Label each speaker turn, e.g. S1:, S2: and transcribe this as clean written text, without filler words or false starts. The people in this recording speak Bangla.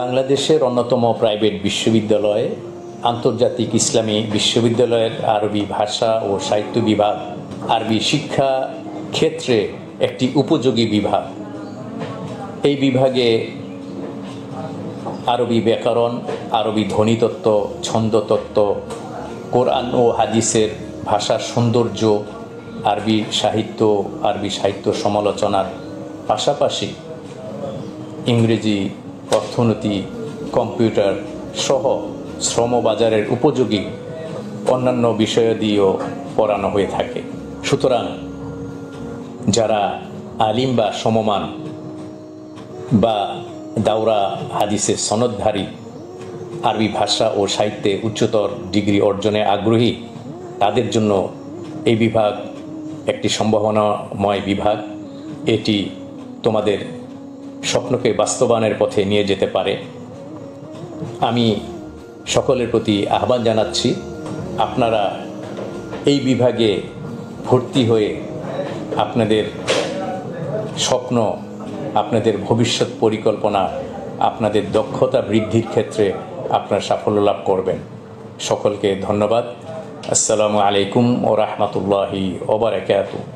S1: বাংলাদেশের অন্যতম প্রাইভেট বিশ্ববিদ্যালয় আন্তর্জাতিক ইসলামী বিশ্ববিদ্যালয়ের আরবি ভাষা ও সাহিত্য বিভাগ আরবি শিক্ষা ক্ষেত্রে একটি উপযোগী বিভাগ। এই বিভাগে আরবি ব্যাকরণ, আরবি ধ্বনিতত্ত্ব, ছন্দতত্ত্ব, কোরআন ও হাদিসের ভাষার সৌন্দর্য, আরবি সাহিত্য সমালোচনার পাশাপাশি ইংরেজি, অর্থনীতি, কম্পিউটার সহ শ্রমবাজারের উপযোগী অন্যান্য বিষয়াদিও পড়ানো হয়ে থাকে। সুতরাং যারা আলিম বা সমমান বা দাওরা হাদিসের সনদধারী, আরবি ভাষা ও সাহিত্যে উচ্চতর ডিগ্রি অর্জনে আগ্রহী, তাদের জন্য এই বিভাগ একটি সম্ভাবনাময় বিভাগ। এটি তোমাদের স্বপ্নকে বাস্তবায়নের পথে নিয়ে যেতে পারে। আমি সকলের প্রতি আহ্বান জানাচ্ছি, আপনারা এই বিভাগে ভর্তি হয়ে আপনাদের স্বপ্ন, আপনাদের ভবিষ্যৎ পরিকল্পনা, আপনাদের দক্ষতা বৃদ্ধির ক্ষেত্রে আপনারা সাফল্য লাভ করবেন। সকলকে ধন্যবাদ। আসসালামু আলাইকুম ওয়া রাহমাতুল্লাহি ওয়া বারাকাতুহু।